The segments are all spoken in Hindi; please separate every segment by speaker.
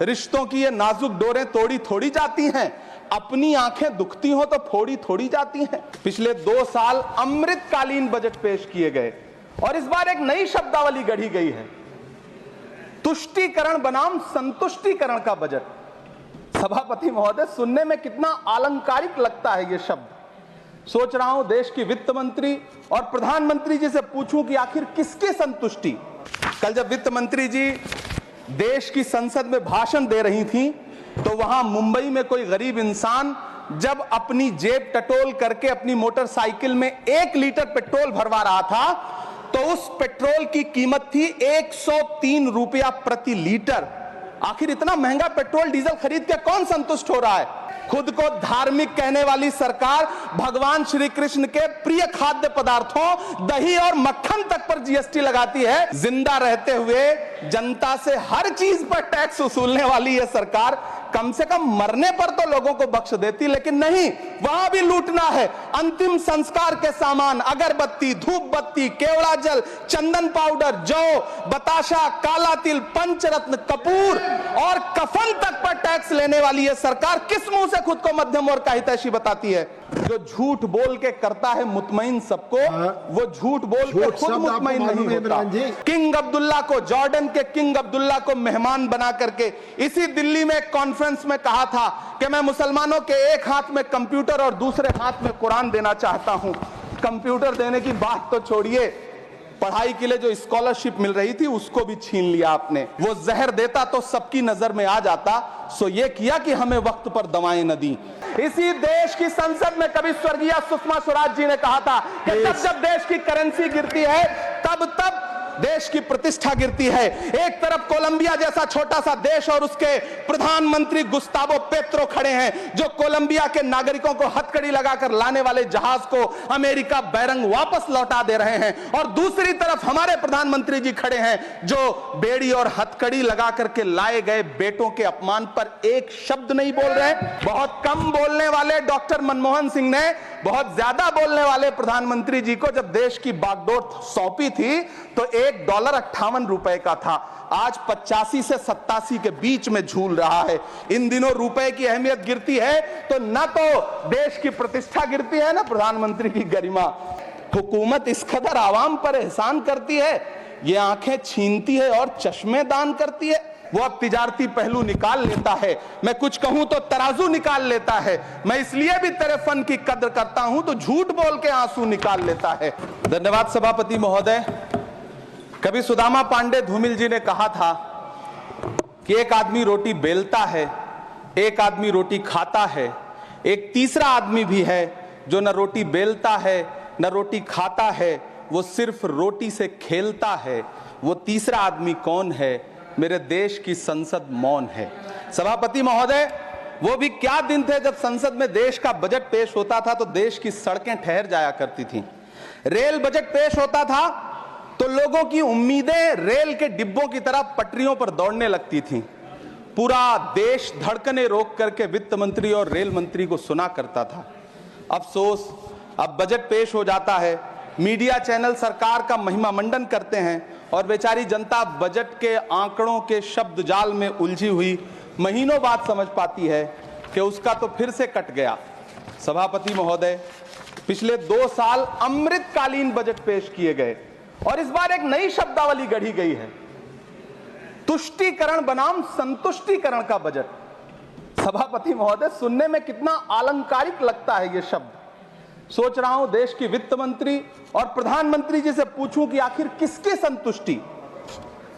Speaker 1: रिश्तों की ये नाजुक डोरें तोड़ी थोड़ी जाती हैं, अपनी आंखें दुखती हो तो फोड़ी थोड़ी जाती हैं। पिछले 2 साल अमृतकालीन बजट पेश किए गए और इस बार एक नई शब्दावली गढ़ी गई है, तुष्टीकरण बनाम संतुष्टीकरण का बजट। सभापति महोदय, सुनने में कितना अलंकारिक लगता है ये शब्द। सोच रहा हूं देश की वित्त मंत्री और प्रधानमंत्री जी से पूछूं कि आखिर किसकी संतुष्टि। कल जब वित्त मंत्री जी देश की संसद में भाषण दे रही थी तो वहां मुंबई में कोई गरीब इंसान जब अपनी जेब टटोल करके अपनी मोटरसाइकिल में 1 लीटर पेट्रोल भरवा रहा था तो उस पेट्रोल की कीमत थी 103 रुपया प्रति लीटर। आखिर इतना महंगा पेट्रोल डीजल खरीद के कौन संतुष्ट हो रहा है? खुद को धार्मिक कहने वाली सरकार भगवान श्री कृष्ण के प्रिय खाद्य पदार्थों दही और मक्खन तक पर जीएसटी लगाती है। जिंदा रहते हुए जनता से हर चीज पर टैक्स वसूलने वाली यह सरकार कम से कम मरने पर तो लोगों को बख्श देती, लेकिन नहीं, वहां भी लूटना है। अंतिम संस्कार के सामान अगरबत्ती, धूप बत्ती, केवड़ा जल, चंदन पाउडर, जौ, बताशा, काला तिल, पंचरत्न, कपूर और कफन तक पर टैक्स लेने वाली यह सरकार किस मुंह से खुद को मध्यम वर्ग का हितैषी बताती है? जो झूठ बोल के करता है मुतमईन सबको, वो झूठ बोल के खुद मुतमईन नहीं होता। किंग अब्दुल्ला को, जॉर्डन के किंग अब्दुल्ला को मेहमान बना करके इसी दिल्ली में एक कॉन्फ्रेंस में कहा था कि मैं मुसलमानों के एक हाथ में कंप्यूटर और दूसरे हाथ में कुरान देना चाहता हूं। कंप्यूटर देने की बात तो छोड़िए, पढ़ाई के लिए जो स्कॉलरशिप मिल रही थी उसको भी छीन लिया आपने। वो जहर देता तो सबकी नजर में आ जाता, सो ये किया कि हमें वक्त पर दवाएं न दी। इसी देश की संसद में कभी स्वर्गीय सुषमा स्वराज जी ने कहा था कि जब देश की करेंसी गिरती है तब देश की प्रतिष्ठा गिरती है। एक तरफ कोलंबिया जैसा छोटा सा देश और उसके प्रधानमंत्री गुस्तावो पेत्रो खड़े हैं जो कोलंबिया के नागरिकों को हथकड़ी लगाकर लाने वाले जहाज को अमेरिका बैरंग वापस लौटा दे रहे हैं, और दूसरी तरफ हमारे प्रधानमंत्री जी खड़े हैं जो बेड़ी और हथकड़ी लगा करके लाए गए बेटों के अपमान पर एक शब्द नहीं बोल रहे। बहुत कम बोलने वाले डॉक्टर मनमोहन सिंह ने बहुत ज्यादा बोलने वाले प्रधानमंत्री जी को जब देश की बागडोर सौंपी थी तो $1.58 का था, आज 85 से 87 के बीच में झूल रहा है। इन दिनों रुपए की अहमियत गिरती है तो न तो देश की प्रतिष्ठा गिरती है ना प्रधानमंत्री की गरिमा। हुकूमत इस कदर आवाम पर एहसान करती है, ये आंखें छीनती है और चश्मे दान करती है। वो अब तिजारती पहलू निकाल लेता है, मैं कुछ कहूं तो तराजू निकाल लेता है। मैं इसलिए भी तेरे फन की कद्र करता हूं तो झूठ बोल के आंसू निकाल लेता है। धन्यवाद सभापति महोदय। कभी सुदामा पांडे धूमिल जी ने कहा था कि एक आदमी रोटी बेलता है, एक आदमी रोटी खाता है, एक तीसरा आदमी भी है जो न रोटी बेलता है न रोटी खाता है, वो सिर्फ रोटी से खेलता है। वो तीसरा आदमी कौन है? मेरे देश की संसद मौन है। सभापति महोदय, वो भी क्या दिन थे जब संसद में देश का बजट पेश होता था तो देश की सड़कें ठहर जाया करती थीं। रेल बजट पेश होता था तो लोगों की उम्मीदें रेल के डिब्बों की तरह पटरियों पर दौड़ने लगती थीं। पूरा देश धड़कने रोक करके वित्त मंत्री और रेल मंत्री को सुना करता था। अफसोस, अब बजट पेश हो जाता है, मीडिया चैनल सरकार का महिमा मंडन करते हैं और बेचारी जनता बजट के आंकड़ों के शब्द जाल में उलझी हुई महीनों बाद समझ पाती है कि उसका तो फिर से कट गया। सभापति महोदय, पिछले 2 साल अमृतकालीन बजट पेश किए गए और इस बार एक नई शब्दावली गढ़ी गई है, तुष्टीकरण बनाम संतुष्टीकरण का बजट। सभापति महोदय, सुनने में कितना अलंकारिक लगता है ये शब्द। सोच रहा हूं देश की वित्त मंत्री और प्रधानमंत्री जी से पूछूं कि आखिर किसकी संतुष्टि।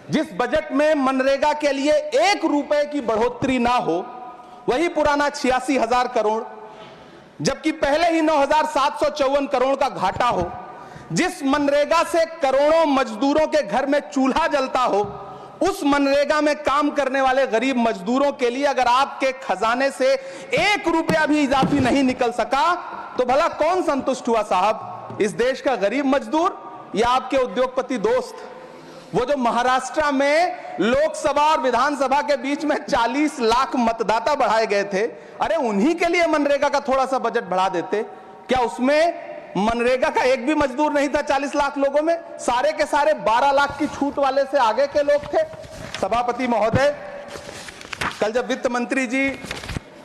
Speaker 1: जिस बजट में मनरेगा के लिए 1 रुपए की बढ़ोतरी ना हो, वही पुराना 86,000 करोड़, जबकि पहले ही 9,754 करोड़ का घाटा हो, जिस मनरेगा से करोड़ों मजदूरों के घर में चूल्हा जलता हो, उस मनरेगा में काम करने वाले गरीब मजदूरों के लिए अगर आपके खजाने से 1 रुपया भी इजाफी नहीं निकल सका तो भला कौन संतुष्ट हुआ साहब? इस देश का गरीब मजदूर या आपके उद्योगपति दोस्त? वो जो महाराष्ट्र में लोकसभा और विधानसभा के बीच में 40 लाख मतदाता बढ़ाए गए थे, अरे उन्हीं के लिए मनरेगा का थोड़ा सा बजट बढ़ा देते। क्या उसमें मनरेगा का एक भी मजदूर नहीं था 40 लाख लोगों में? सारे के सारे 12 लाख की छूट वाले से आगे के लोग थे। सभापति महोदय, कल जब वित्त मंत्री जी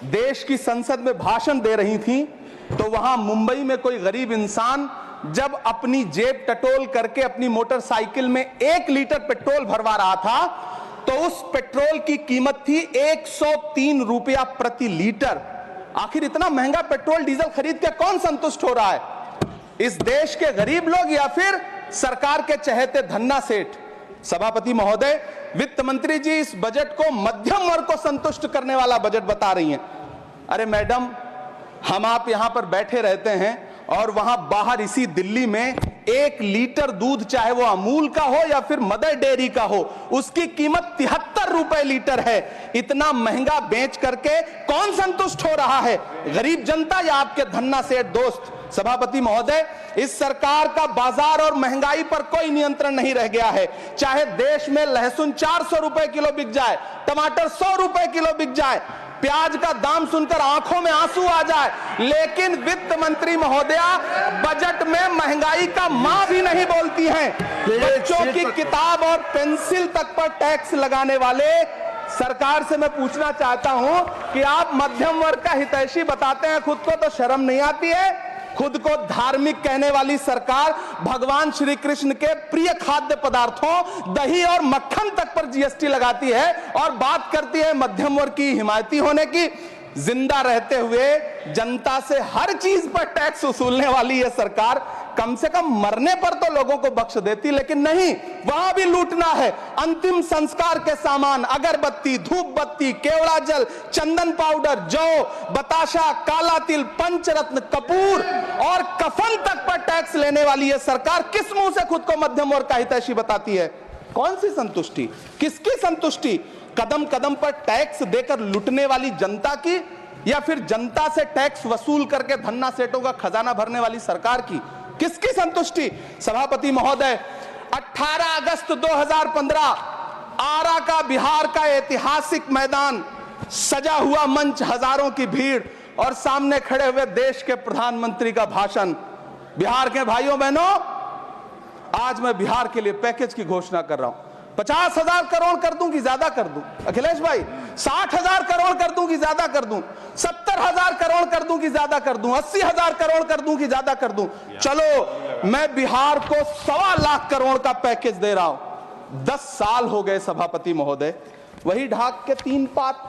Speaker 1: देश की संसद में भाषण दे रही थी तो वहां मुंबई में कोई गरीब इंसान जब अपनी जेब टटोल करके अपनी मोटरसाइकिल में 1 लीटर पेट्रोल भरवा रहा था तो उस पेट्रोल की कीमत थी 103 रुपया प्रति लीटर। आखिर इतना महंगा पेट्रोल डीजल खरीद के कौन संतुष्ट हो रहा है, इस देश के गरीब लोग या फिर सरकार के चहेते धन्ना सेठ? सभापति महोदय, वित्त मंत्री जी इस बजट को मध्यम वर्ग को संतुष्ट करने वाला बजट बता रही हैं। अरे मैडम, हम आप यहां पर बैठे रहते हैं और वहां बाहर इसी दिल्ली में 1 लीटर दूध, चाहे वो अमूल का हो या फिर मदर डेयरी का हो, उसकी कीमत 73 रुपए लीटर है। इतना महंगा बेच करके कौन संतुष्ट हो रहा है, गरीब जनता या आपके धन्ना सेठ दोस्त? सभापति महोदय, इस सरकार का बाजार और महंगाई पर कोई नियंत्रण नहीं रह गया है। चाहे देश में लहसुन 400 रुपए किलो बिक जाए, टमाटर 100 रुपए किलो बिक जाए, प्याज का दाम सुनकर आंखों में आंसू आ जाए, लेकिन वित्त मंत्री महोदया बजट में महंगाई का मां भी नहीं बोलती हैं। बच्चों की किताब और पेंसिल तक पर टैक्स लगाने वाले सरकार से मैं पूछना चाहता हूं कि आप मध्यम वर्ग का हितैषी बताते हैं, खुद को तो शर्म नहीं आती है? खुद को धार्मिक कहने वाली सरकार भगवान श्री कृष्ण के प्रिय खाद्य पदार्थों दही और मक्खन तक पर जीएसटी लगाती है और बात करती है मध्यम वर्ग की हिमायती होने की। जिंदा रहते हुए जनता से हर चीज पर टैक्स वसूलने वाली यह सरकार कम से कम मरने पर तो लोगों को बख्श देती, लेकिन नहीं, वहां भी लूटना है। अंतिम संस्कार के सामान, अगरबत्ती, धूप बत्ती, केवड़ा जल, चंदन पाउडर, जौ, बताशा, काला तिल, पंचरत्न, कपूर और कफन तक पर टैक्स लेने वाली यह सरकार किस मुंह से खुद को मध्यम वर्ग का हितैषी बताती है? कौन सी संतुष्टि, किसकी संतुष्टि? कदम कदम पर टैक्स देकर लूटने वाली जनता की या फिर जनता से टैक्स वसूल करके धन्ना सेठों का खजाना भरने वाली सरकार की? किसकी संतुष्टि? सभापति महोदय, 18 अगस्त 2015 आरा का बिहार का ऐतिहासिक मैदान, सजा हुआ मंच, हजारों की भीड़ और सामने खड़े हुए देश के प्रधानमंत्री का भाषण। बिहार के भाइयों बहनों, आज मैं बिहार के लिए पैकेज की घोषणा कर रहा हूं। 50,000 करोड़ कर दूं कि ज्यादा कर दूं? अखिलेश भाई, 60,000 करोड़ कर दूं कि ज्यादा कर दूं? 70,000 करोड़ कर दूं कि ज्यादा कर दूं? 80,000 करोड़ कर दूं कि ज्यादा कर दूं? चलो, मैं बिहार को 1.25 लाख करोड़ का पैकेज दे रहा हूं। 10 साल हो गए सभापति महोदय, वही ढाक के 3 पात।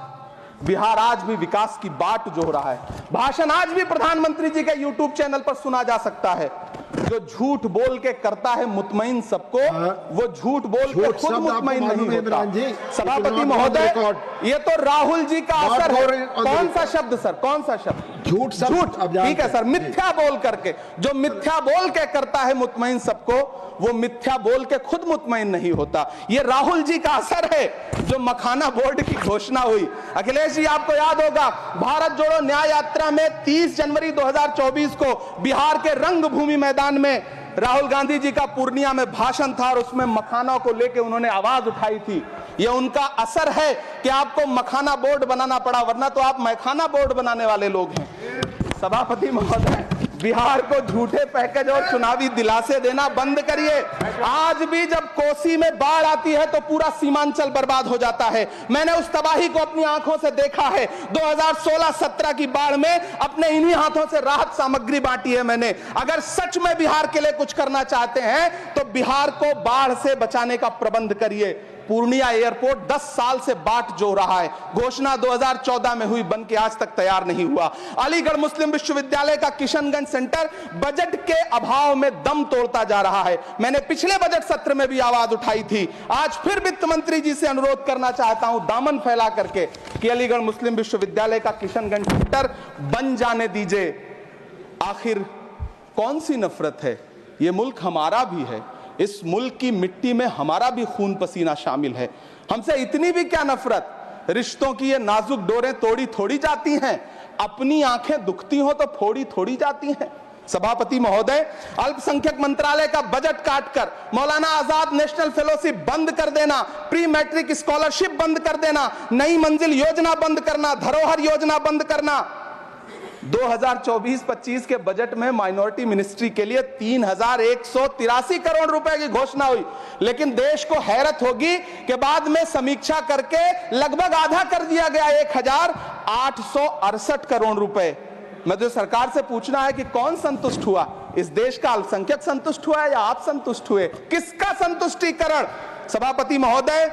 Speaker 1: बिहार आज भी विकास की बाट जो हो रहा है, भाषण आज भी प्रधानमंत्री जी के यूट्यूब चैनल पर सुना जा सकता है। जो झूठ बोल के करता है मुतमईन सबको, वो झूठ बोल के खुद मुतमईन नहीं होता। सभापति महोदय, ये तो राहुल जी का असर है। कौन सा शब्द सर, कौन सा शब्द? झूठ। झूठ, ठीक है सर, मिथ्या बोल करके। जो मिथ्या बोल के करता है मुतमईन सबको, वो मिथ्या बोल के खुद मुतमईन नहीं होता। ये राहुल जी का असर है। जो मखाना बोर्ड की घोषणा हुई, अखिलेश जी आपको याद होगा, भारत जोड़ो न्याय यात्रा में 30 जनवरी 2024 को बिहार के रंगभूमि मैदान में राहुल गांधी जी का पूर्णिया में भाषण था और उसमें मखाना को लेकर उन्होंने आवाज उठाई थी। ये उनका असर है कि आपको मखाना बोर्ड बनाना पड़ा, वरना तो आप मैखाना बोर्ड बनाने वाले लोग हैं। सभापति महोदय, बिहार को झूठे पैकेज और चुनावी दिलासे देना बंद करिए। आज भी जब कोसी में बाढ़ आती है तो पूरा सीमांचल बर्बाद हो जाता है। मैंने उस तबाही को अपनी आंखों से देखा है। 2016-17 की बाढ़ में अपने इन्हीं हाथों से राहत सामग्री बांटी है मैंने। अगर सच में बिहार के लिए कुछ करना चाहते हैं तो बिहार को बाढ़ से बचाने का प्रबंध करिए। पूर्णिया एयरपोर्ट 10 साल से बाट जो रहा है, घोषणा 2014 में हुई, बन के आज तक तैयार नहीं हुआ। अलीगढ़ मुस्लिम विश्वविद्यालय का किशनगंज सेंटर बजट के अभाव में दम तोड़ता जा रहा है। मैंने पिछले बजट सत्र में भी आवाज उठाई थी। आज फिर वित्त मंत्री जी से अनुरोध करना चाहता हूं, दामन फैला करके, कि अलीगढ़ मुस्लिम विश्वविद्यालय का किशनगंज सेंटर बन जाने दीजिए। आखिर कौन सी नफरत है? ये मुल्क हमारा भी है, इस मुल्क की मिट्टी में हमारा भी खून पसीना शामिल है। हमसे इतनी भी क्या नफरत? रिश्तों की ये नाजुक डोरें तोड़ी थोड़ी जाती हैं, अपनी आंखें दुखती हो तो फोड़ी थोड़ी जाती हैं। सभापति महोदय, अल्पसंख्यक मंत्रालय का बजट काटकर मौलाना आजाद नेशनल फेलोशिप बंद कर देना, प्री मैट्रिक स्कॉलरशिप बंद कर देना, नई मंजिल योजना बंद करना, धरोहर योजना बंद करना, 2024-25 के बजट में माइनॉरिटी मिनिस्ट्री के लिए 3,183 करोड़ रुपए की घोषणा हुई, लेकिन देश को हैरत होगी कि बाद में समीक्षा करके लगभग आधा कर दिया गया, 1,868 करोड़ रुपए। मुझे सरकार से पूछना है कि कौन संतुष्ट हुआ? इस देश का अल्पसंख्यक संतुष्ट हुआ है या आप संतुष्ट हुए? किसका संतुष्टिकरण? सभापति महोदय,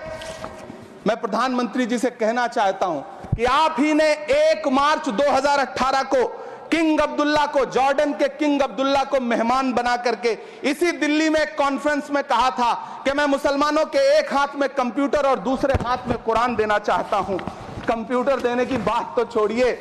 Speaker 1: मैं प्रधानमंत्री जी से कहना चाहता हूं कि आप ही ने 1 मार्च 2018 को किंग अब्दुल्ला को, जॉर्डन के किंग अब्दुल्ला को मेहमान बना करके इसी दिल्ली में एक कॉन्फ्रेंस में कहा था कि मैं मुसलमानों के एक हाथ में कंप्यूटर और दूसरे हाथ में कुरान देना चाहता हूं। कंप्यूटर देने की बात तो छोड़िए,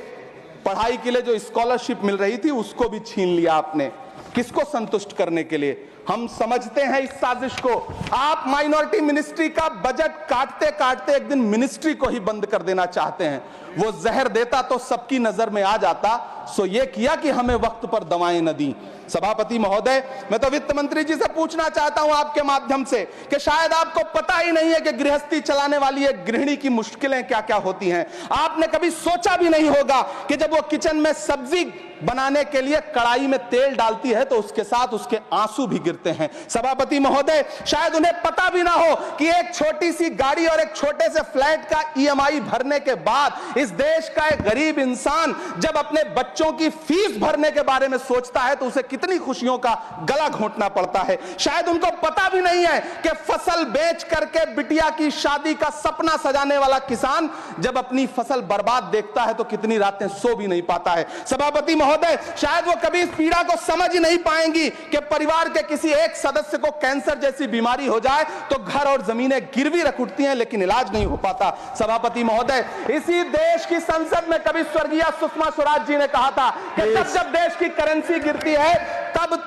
Speaker 1: पढ़ाई के लिए जो स्कॉलरशिप मिल रही थी उसको भी छीन लिया आपने। किसको संतुष्ट करने के लिए? हम समझते हैं इस साजिश को। आप माइनॉरिटी मिनिस्ट्री का बजट काटते काटते एक दिन मिनिस्ट्री को ही बंद कर देना चाहते हैं। वो जहर देता तो सबकी नजर में आ जाता, सो ये किया कि हमें वक्त पर दवाएं न दी। सभापति महोदय, मैं तो वित्त मंत्री जी से पूछना चाहता हूं आपके माध्यम से कि शायद आपको पता ही नहीं है कि गृहस्थी चलाने वाली एक गृहिणी की मुश्किलें क्या क्या होती हैं। आपने कभी सोचा भी नहीं होगा कि जब वो किचन में सब्जी बनाने के लिए कढ़ाई में तेल डालती है तो उसके साथ उसके आंसू भी गिरते हैं। सभापति महोदय, शायद उन्हें पता भी ना हो कि एक छोटी सी गाड़ी और एक छोटे से फ्लैट का ईएमआई भरने के बाद इस देश का एक गरीब इंसान जब अपने बच्चों की फीस भरने के बारे में सोचता है तो उसे कितनी खुशियों का गला घोंटना पड़ता है। शायद उनको पता भी नहीं है कि फसल बेच करके बिटिया की शादी का सपना सजाने वाला किसान जब अपनी फसल बर्बाद देखता है तो कितनी रातें सो भी नहीं पाता है। सभापति महोदय, शायद वो कभी इस पीड़ा को समझ ही नहीं पाएंगी कि परिवार के किसी एक सदस्य को कैंसर जैसी बीमारी हो जाए तो घर और जमीनें गिरवी रख उठती हैं लेकिन इलाज नहीं हो पाता। सभापति महोदय, इसी देश की संसद में कभी स्वर्गीय सुषमा स्वराज जी ने कहा था कि जब देश की करेंसी गिरती है तब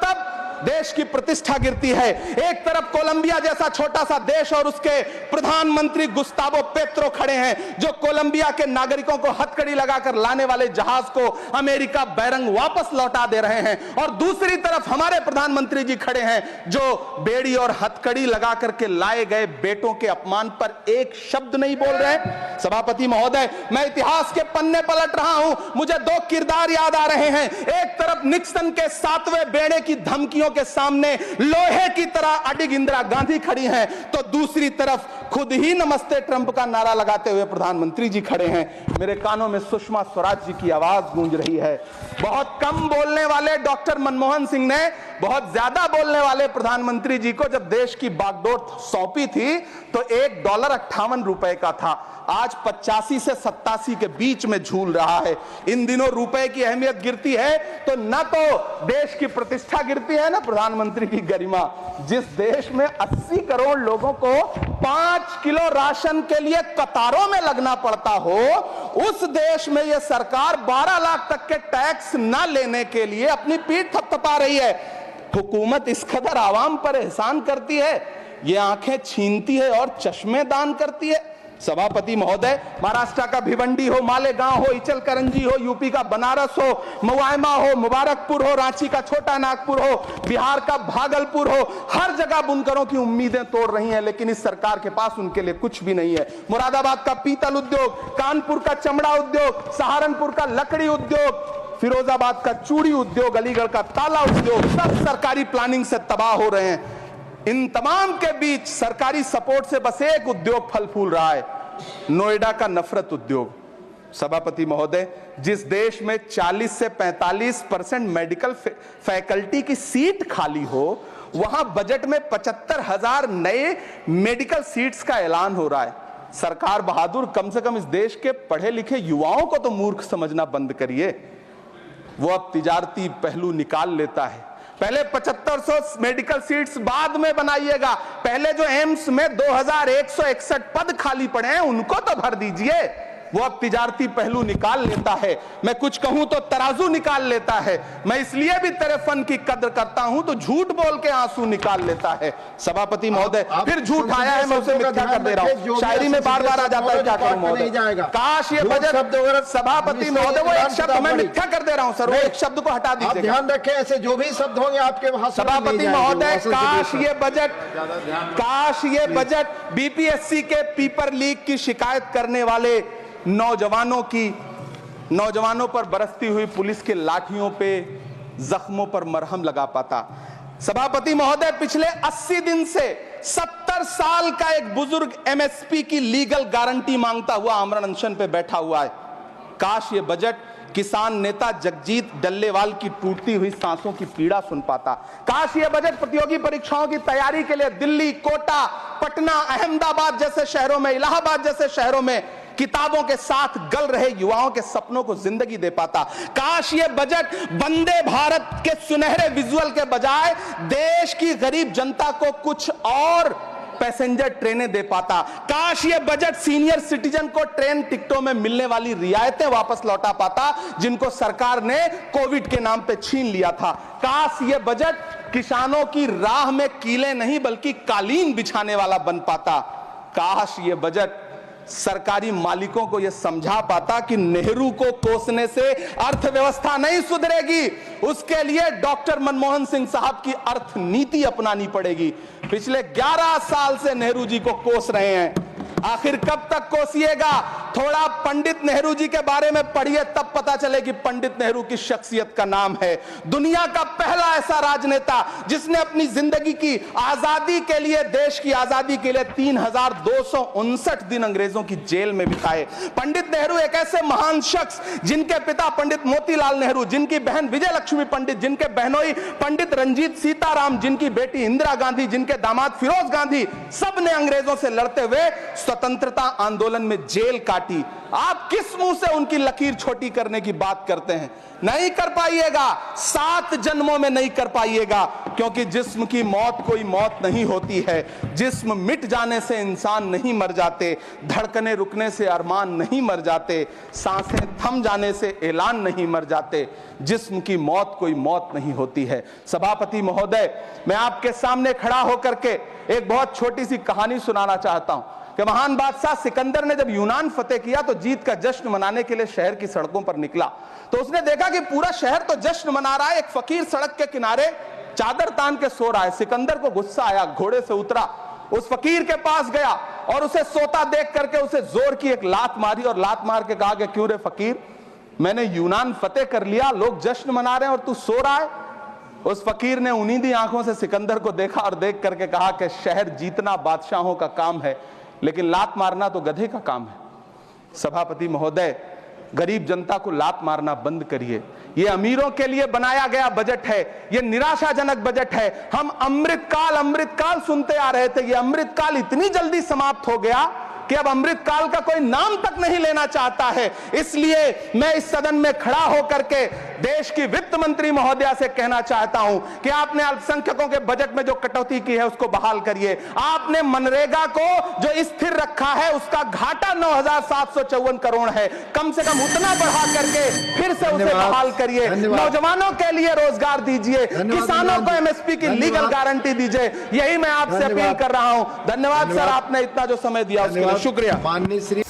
Speaker 1: देश की प्रतिष्ठा गिरती है। एक तरफ कोलंबिया जैसा छोटा सा देश और उसके प्रधानमंत्री गुस्तावो पेत्रो खड़े हैं जो कोलंबिया के नागरिकों को हथकड़ी लगाकर लाने वाले जहाज को अमेरिका बैरंग वापस लौटा दे रहे हैं, और दूसरी तरफ हमारे प्रधानमंत्री जी खड़े हैं जो बेड़ी और हथकड़ी लगा करके लाए गए बेटों के अपमान पर एक शब्द नहीं बोल रहे। सभापति महोदय, मैं इतिहास के पन्ने पलट रहा हूं, मुझे 2 किरदार याद आ रहे हैं। एक तरफ निक्सन के 7वें बेड़े की धमकियों के सामने लोहे की तरह अडिग इंदिरा गांधी खड़ी हैं, तो दूसरी तरफ खुद ही नमस्ते ट्रंप का नारा लगाते हुए प्रधानमंत्री जी खड़े हैं। मेरे कानों में सुषमा स्वराज जी की आवाज गूंज रही है। बहुत कम बोलने वाले डॉक्टर मनमोहन सिंह ने बहुत ज्यादा बोलने वाले प्रधानमंत्री जी को जब देश की बागडोर सौंपी थी तो $1.58 का था, आज 85 से 87 के बीच में झूल रहा है। इन दिनों रुपए की अहमियत गिरती है तो न तो देश की प्रतिष्ठा गिरती है ना प्रधानमंत्री की गरिमा। जिस देश में 80 करोड़ लोगों को 5 किलो राशन के लिए कतारों में लगना पड़ता हो, उस देश में यह सरकार 12 लाख तक के टैक्स न लेने के लिए अपनी पीठ थपथपा रही है। हुकूमत इस कदर आवाम पर एहसान करती है, ये आंखें छीनती है और चश्मे दान करती है। सभापति महोदय, महाराष्ट्र का भिवंडी हो, मालेगांव हो, इचलकरंजी हो, यूपी का बनारस हो, मुआयमा हो, मुबारकपुर हो, रांची का छोटा नागपुर हो, बिहार का भागलपुर हो, हर जगह बुनकरों की उम्मीदें तोड़ रही हैं, लेकिन इस सरकार के पास उनके लिए कुछ भी नहीं है। मुरादाबाद का पीतल उद्योग, कानपुर का चमड़ा उद्योग, सहारनपुर का लकड़ी उद्योग, फिरोजाबाद का चूड़ी उद्योग, अलीगढ़ का ताला उद्योग, सब सरकारी प्लानिंग से तबाह हो रहे हैं। इन तमाम के बीच सरकारी सपोर्ट से बस एक उद्योग फल फूल रहा है, नोएडा का नफरत उद्योग। सभापति महोदय, जिस देश में 40 से 45% मेडिकल फैकल्टी की सीट खाली हो, वहां बजट में 75,000 नए मेडिकल सीट्स का ऐलान हो रहा है। सरकार बहादुर, कम से कम इस देश के पढ़े लिखे युवाओं को तो मूर्ख समझना बंद करिए। वो अब तिजारती पहलू निकाल लेता है। पहले 7500 मेडिकल सीट्स बाद में बनाइएगा, पहले जो एम्स में 2161 पद खाली पड़े हैं उनको तो भर दीजिए। वो अब तिजारती पहलू निकाल लेता है। मैं कुछ कहूं तो तराजू निकाल लेता है। मैं इसलिए भी तेरे फन की कद्र करता हूं तो झूठ बोल के आंसू निकाल लेता है। सभापति महोदय, फिर झूठ आया है, मैं उसे मिथ्या कर दे रहा हूं। शायरी में बार बार आ जाता है, क्या करूं महोदय। काश ये बजट, सभापति महोदय, वो एक शब्द मैं मिथ्या कर दे रहा हूं सर, वो एक शब्द को हटा दीजिए।
Speaker 2: ध्यान रखें, ऐसे जो भी शब्द होंगे आपके वहां।
Speaker 1: सभापति महोदय, काश ये बजट बीपीएससी के पेपर लीक की शिकायत करने वाले नौजवानों की नौजवानों पर बरसती हुई पुलिस के लाठियों पे जख्मों पर मरहम लगा पाता। सभापति महोदय, पिछले 80 दिन से 70 साल का एक बुजुर्ग एमएसपी की लीगल गारंटी मांगता हुआ आमरण अनशन पे बैठा हुआ है। काश ये बजट किसान नेता जगजीत डल्लेवाल की टूटती हुई सांसों की पीड़ा सुन पाता। काश ये बजट प्रतियोगी परीक्षाओं की तैयारी के लिए दिल्ली, कोटा, पटना, अहमदाबाद जैसे शहरों में, इलाहाबाद जैसे शहरों में किताबों के साथ गल रहे युवाओं के सपनों को जिंदगी दे पाता। काश ये बजट वंदे भारत के सुनहरे विजुअल के बजाय देश की गरीब जनता को कुछ और पैसेंजर ट्रेनें दे पाता। काश ये बजट सीनियर सिटीजन को ट्रेन टिकटों में मिलने वाली रियायतें वापस लौटा पाता, जिनको सरकार ने कोविड के नाम पे छीन लिया था। काश ये बजट किसानों की राह में कीले नहीं बल्कि कालीन बिछाने वाला बन पाता। काश ये बजट सरकारी मालिकों को यह समझा पाता कि नेहरू को कोसने से अर्थव्यवस्था नहीं सुधरेगी, उसके लिए डॉक्टर मनमोहन सिंह साहब की अर्थ नीति अपनानी पड़ेगी। पिछले 11 साल से नेहरू जी को कोस रहे हैं, आखिर कब तक कोसिएगा? थोड़ा पंडित नेहरू जी के बारे में पढ़िए, तब पता चले कि पंडित नेहरू की शख्सियत का नाम है। दुनिया का पहला ऐसा राजनेता जिसने अपनी जिंदगी की आजादी के लिए, देश की आजादी के लिए 3259 दिन अंग्रेजों की जेल में बिताए। पंडित नेहरू एक ऐसे महान शख्स जिनके पिता पंडित मोतीलाल नेहरू, जिनकी बहन विजय लक्ष्मी पंडित, जिनके बहनोई पंडित रंजीत सीताराम, जिनकी बेटी इंदिरा गांधी, जिनके दामाद फिरोज गांधी, सब ने अंग्रेजों से लड़ते हुए स्वतंत्रता आंदोलन में जेल काटी। आप किस मुंह से उनकी लकीर छोटी करने की बात करते हैं? नहीं कर पाइएगा, 7 जन्मों में नहीं कर पाइएगा, क्योंकि जिस्म की मौत कोई मौत नहीं होती है। जिस्म मिट जाने से इंसान नहीं मर जाते, धड़कने रुकने से अरमान नहीं मर जाते, सांसें थम जाने से ऐलान नहीं मर जाते। जिस्म की मौत कोई मौत नहीं होती है। सभापति महोदय, मैं आपके सामने खड़ा होकर के एक बहुत छोटी सी कहानी सुनाना चाहता हूं कि महान बादशाह सिकंदर ने जब यूनान फतेह किया तो जीत का जश्न मनाने के लिए शहर की सड़कों पर निकला। तो उसने देखा कि पूरा शहर तो जश्न मना रहा है, एक फकीर सड़क के किनारे चादर तान के सो रहा है। सिकंदर को गुस्सा आया, घोड़े से उतरा, उस फकीर के पास गया और उसे सोता देख करके उसे जोर की एक लात मारी और लात मार के कहा कि क्यों रे फकीर, मैंने यूनान फतेह कर लिया, लोग जश्न मना रहे हैं और तू सो रहा है। उस फकीर ने उन्नीदी आंखों से सिकंदर को देखा और देख करके कहा कि शहर जीतना बादशाहों का काम है, लेकिन लात मारना तो गधे का काम है। सभापति महोदय, गरीब जनता को लात मारना बंद करिए। ये अमीरों के लिए बनाया गया बजट है, ये निराशाजनक बजट है। हम अमृतकाल सुनते आ रहे थे, ये अमृतकाल इतनी जल्दी समाप्त हो गया कि अब अमृतकाल का कोई नाम तक नहीं लेना चाहता है। इसलिए मैं इस सदन में खड़ा होकर के देश की वित्त मंत्री महोदया से कहना चाहता हूं कि आपने अल्पसंख्यकों के बजट में जो कटौती की है उसको बहाल करिए। आपने मनरेगा को जो स्थिर रखा है उसका घाटा 9,754 करोड़ है, कम से कम उतना बढ़ा करके फिर से उसे बहाल करिए। नौजवानों के लिए रोजगार दीजिए, किसानों को एमएसपी की लीगल गारंटी दीजिए। यही मैं आपसे अपील कर रहा हूं। धन्यवाद सर, आपने इतना जो समय दिया उसके लिए शुक्रिया।
Speaker 2: माननीय श्री